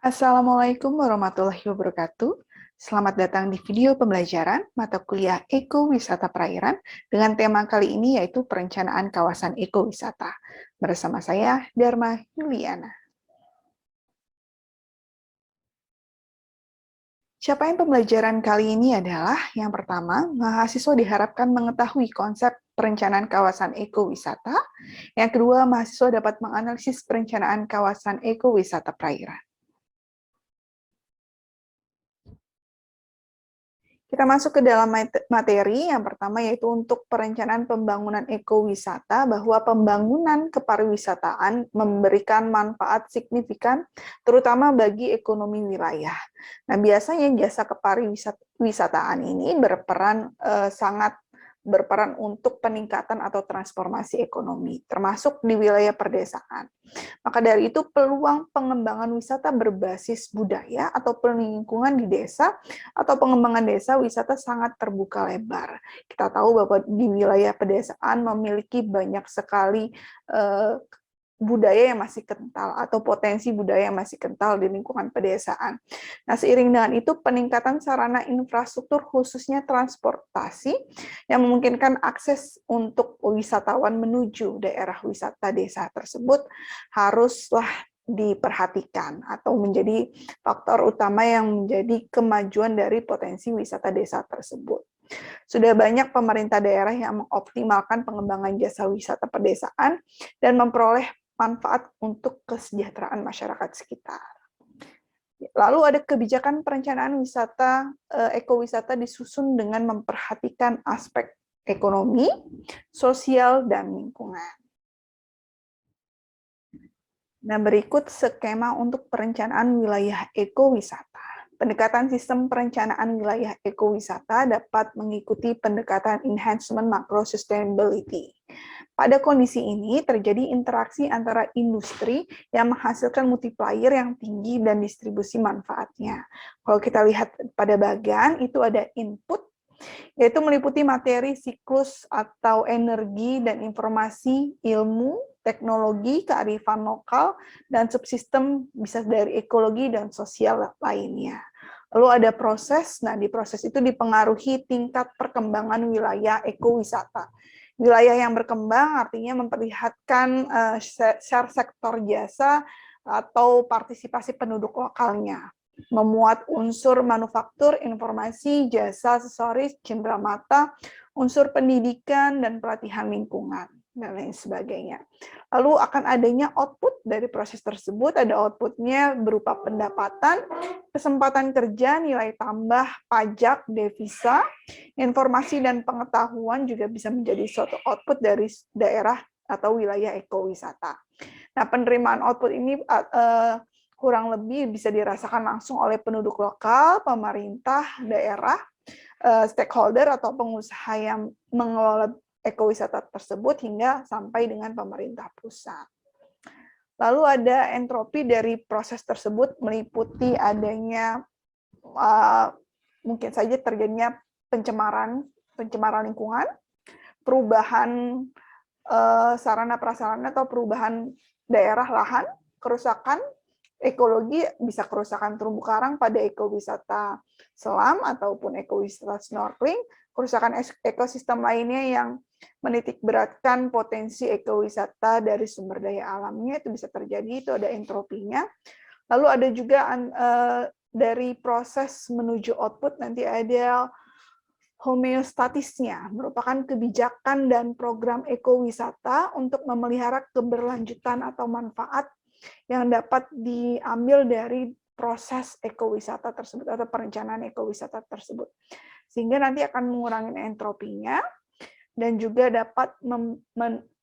Assalamualaikum warahmatullahi wabarakatuh. Selamat datang di video pembelajaran mata kuliah Ekowisata Perairan dengan tema kali ini yaitu perencanaan kawasan ekowisata. Bersama saya, Dharma Yuliana. Capaian pembelajaran kali ini adalah yang pertama, mahasiswa diharapkan mengetahui konsep perencanaan kawasan ekowisata. Yang kedua, mahasiswa dapat menganalisis perencanaan kawasan ekowisata perairan. Kita masuk ke dalam materi. Yang pertama yaitu untuk perencanaan pembangunan ekowisata, bahwa pembangunan kepariwisataan memberikan manfaat signifikan terutama bagi ekonomi wilayah. Nah, biasanya jasa kepariwisataan ini sangat berperan untuk peningkatan atau transformasi ekonomi, termasuk di wilayah perdesaan. Maka dari itu, peluang pengembangan wisata berbasis budaya atau lingkungan di desa atau pengembangan desa wisata sangat terbuka lebar. Kita tahu bahwa di wilayah pedesaan memiliki banyak sekali budaya yang masih kental atau potensi budaya yang masih kental di lingkungan pedesaan. Nah, seiring dengan itu peningkatan sarana infrastruktur khususnya transportasi yang memungkinkan akses untuk wisatawan menuju daerah wisata desa tersebut haruslah diperhatikan atau menjadi faktor utama yang menjadi kemajuan dari potensi wisata desa tersebut. Sudah banyak pemerintah daerah yang mengoptimalkan pengembangan jasa wisata pedesaan dan memperoleh manfaat untuk kesejahteraan masyarakat sekitar. Lalu ada kebijakan perencanaan wisata, ekowisata disusun dengan memperhatikan aspek ekonomi, sosial, dan lingkungan. Nah, berikut skema untuk perencanaan wilayah ekowisata. Pendekatan sistem perencanaan wilayah ekowisata dapat mengikuti pendekatan enhancement macro sustainability. Pada kondisi ini terjadi interaksi antara industri yang menghasilkan multiplier yang tinggi dan distribusi manfaatnya. Kalau kita lihat pada bagian itu ada input, yaitu meliputi materi, siklus atau energi dan informasi, ilmu, teknologi, kearifan lokal, dan subsistem bisa dari ekologi dan sosial lainnya. Lalu ada proses, nah di proses itu dipengaruhi tingkat perkembangan wilayah ekowisata. Wilayah yang berkembang artinya memperlihatkan share sektor jasa atau partisipasi penduduk lokalnya, memuat unsur manufaktur, informasi, jasa, aksesoris, cenderamata, unsur pendidikan, dan pelatihan lingkungan, dan lain sebagainya. Lalu akan adanya output dari proses tersebut, ada outputnya berupa pendapatan, kesempatan kerja, nilai tambah, pajak, devisa, informasi dan pengetahuan juga bisa menjadi suatu output dari daerah atau wilayah ekowisata. Nah, penerimaan output ini kurang lebih bisa dirasakan langsung oleh penduduk lokal, pemerintah daerah, stakeholder atau pengusaha yang mengelola ekowisata tersebut hingga sampai dengan pemerintah pusat. Lalu ada entropi dari proses tersebut meliputi adanya mungkin saja terjadinya pencemaran lingkungan, perubahan sarana prasarana atau perubahan daerah lahan, kerusakan ekologi, bisa kerusakan terumbu karang pada ekowisata selam ataupun ekowisata snorkeling, kerusakan ekosistem lainnya yang menitik beratkan potensi ekowisata dari sumber daya alamnya, itu bisa terjadi, itu ada entropinya. Lalu ada juga dari proses menuju output nanti ada homeostatisnya, merupakan kebijakan dan program ekowisata untuk memelihara keberlanjutan atau manfaat yang dapat diambil dari proses ekowisata tersebut atau perencanaan ekowisata tersebut. Sehingga nanti akan mengurangi entropinya dan juga dapat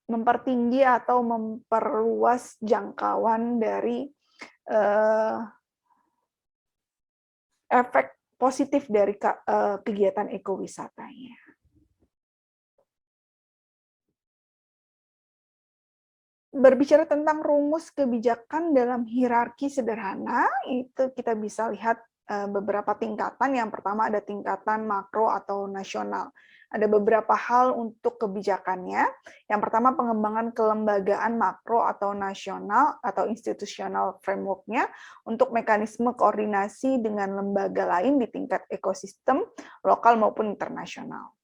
mempertinggi atau memperluas jangkauan dari efek positif dari kegiatan ekowisatanya. Berbicara tentang rumus kebijakan dalam hierarki sederhana, itu kita bisa lihat beberapa tingkatan. Yang pertama ada tingkatan makro atau nasional. Ada beberapa hal untuk kebijakannya. Yang pertama, pengembangan kelembagaan makro atau nasional atau institutional framework-nya untuk mekanisme koordinasi dengan lembaga lain di tingkat ekosistem lokal maupun internasional.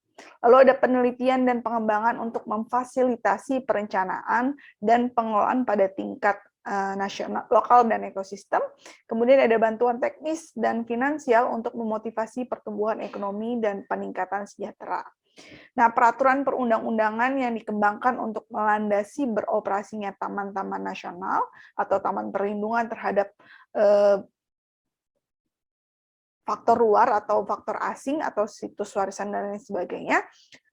Lalu ada penelitian dan pengembangan untuk memfasilitasi perencanaan dan pengelolaan pada tingkat nasional, lokal, dan ekosistem. Kemudian ada bantuan teknis dan finansial untuk memotivasi pertumbuhan ekonomi dan peningkatan sejahtera. Nah, peraturan perundang-undangan yang dikembangkan untuk melandasi beroperasinya taman-taman nasional atau taman perlindungan terhadap faktor luar atau faktor asing atau situs warisan dan lain sebagainya.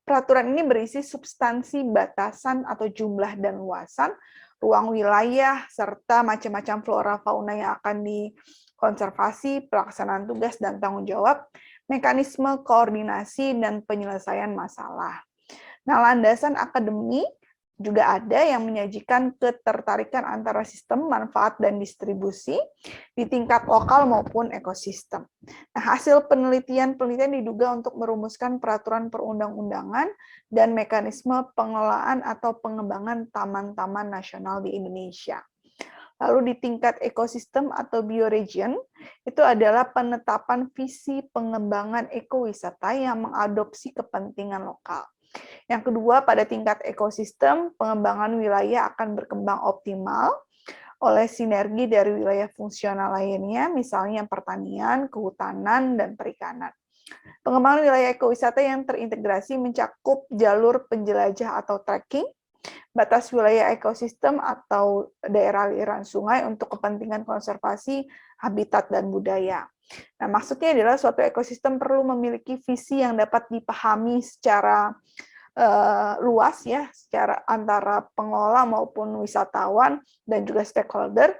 Peraturan ini berisi substansi, batasan atau jumlah dan luasan, ruang wilayah, serta macam-macam flora fauna yang akan dikonservasi, pelaksanaan tugas dan tanggung jawab, mekanisme koordinasi dan penyelesaian masalah. Nah, landasan akademik juga ada yang menyajikan ketertarikan antara sistem manfaat dan distribusi di tingkat lokal maupun ekosistem. Nah, hasil penelitian diduga untuk merumuskan peraturan perundang-undangan dan mekanisme pengelolaan atau pengembangan taman-taman nasional di Indonesia. Lalu di tingkat ekosistem atau bioregion, itu adalah penetapan visi pengembangan ekowisata yang mengadopsi kepentingan lokal. Yang kedua, pada tingkat ekosistem, pengembangan wilayah akan berkembang optimal oleh sinergi dari wilayah fungsional lainnya, misalnya pertanian, kehutanan, dan perikanan. Pengembangan wilayah ekowisata yang terintegrasi mencakup jalur penjelajah atau trekking, batas wilayah ekosistem atau daerah aliran sungai untuk kepentingan konservasi, habitat, dan budaya. Nah, maksudnya adalah suatu ekosistem perlu memiliki visi yang dapat dipahami secara luas ya, secara antara pengelola maupun wisatawan dan juga stakeholder.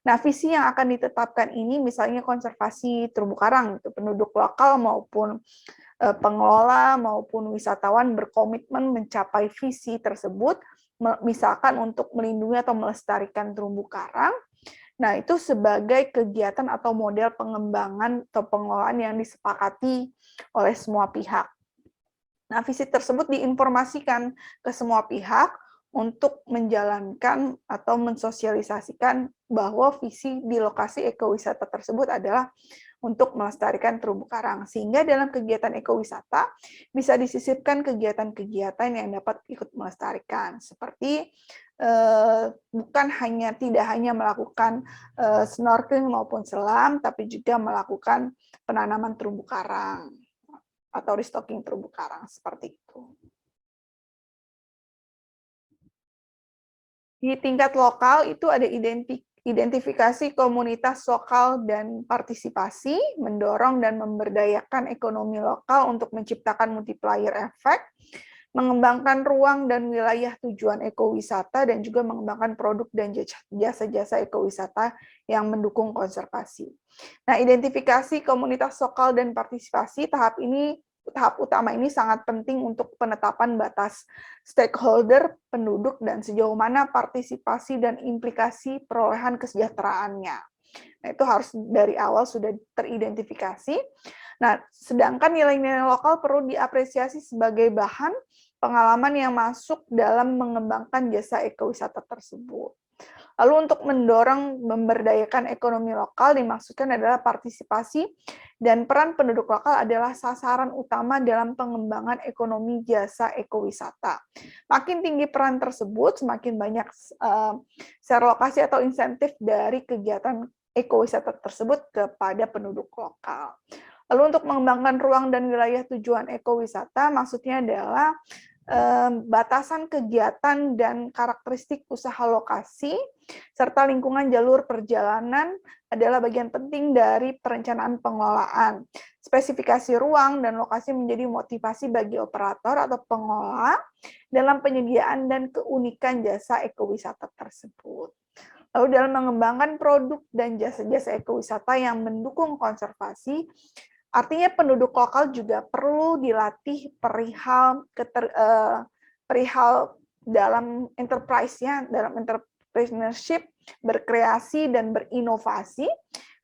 Nah, visi yang akan ditetapkan ini misalnya konservasi terumbu karang, itu penduduk lokal maupun pengelola maupun wisatawan berkomitmen mencapai visi tersebut, misalkan untuk melindungi atau melestarikan terumbu karang. Nah, itu sebagai kegiatan atau model pengembangan atau pengelolaan yang disepakati oleh semua pihak. Nah, visi tersebut diinformasikan ke semua pihak untuk menjalankan atau mensosialisasikan bahwa visi di lokasi ekowisata tersebut adalah untuk melestarikan terumbu karang. Sehingga dalam kegiatan ekowisata bisa disisipkan kegiatan-kegiatan yang dapat ikut melestarikan. Seperti tidak hanya melakukan snorkeling maupun selam, tapi juga melakukan penanaman terumbu karang atau restocking terumbu karang, seperti itu. Di tingkat lokal itu ada identifikasi komunitas lokal dan partisipasi, mendorong dan memberdayakan ekonomi lokal untuk menciptakan multiplier effect, mengembangkan ruang dan wilayah tujuan ekowisata, dan juga mengembangkan produk dan jasa-jasa ekowisata yang mendukung konservasi. Nah, identifikasi komunitas lokal dan partisipasi, tahap utama ini sangat penting untuk penetapan batas stakeholder, penduduk, dan sejauh mana partisipasi dan implikasi perolehan kesejahteraannya. Nah, itu harus dari awal sudah teridentifikasi. Nah, sedangkan nilai-nilai lokal perlu diapresiasi sebagai bahan pengalaman yang masuk dalam mengembangkan jasa ekowisata tersebut. Lalu untuk mendorong memberdayakan ekonomi lokal dimaksudkan adalah partisipasi dan peran penduduk lokal adalah sasaran utama dalam pengembangan ekonomi jasa ekowisata. Makin tinggi peran tersebut, semakin banyak share lokasi atau insentif dari kegiatan ekowisata tersebut kepada penduduk lokal. Lalu untuk mengembangkan ruang dan wilayah tujuan ekowisata, maksudnya adalah batasan kegiatan dan karakteristik usaha lokasi, serta lingkungan jalur perjalanan adalah bagian penting dari perencanaan pengelolaan. Spesifikasi ruang dan lokasi menjadi motivasi bagi operator atau pengelola dalam penyediaan dan keunikan jasa ekowisata tersebut. Lalu dalam mengembangkan produk dan jasa-jasa ekowisata yang mendukung konservasi, artinya penduduk lokal juga perlu dilatih perihal dalam enterprise-nya, dalam entrepreneurship, berkreasi dan berinovasi.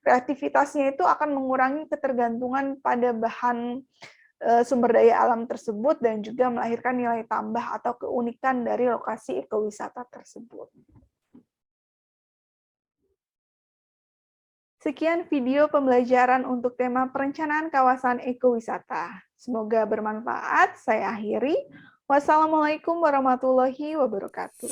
Kreativitasnya itu akan mengurangi ketergantungan pada bahan sumber daya alam tersebut dan juga melahirkan nilai tambah atau keunikan dari lokasi ekowisata tersebut. Sekian video pembelajaran untuk tema perencanaan kawasan ekowisata. Semoga bermanfaat. Saya akhiri. Wassalamualaikum warahmatullahi wabarakatuh.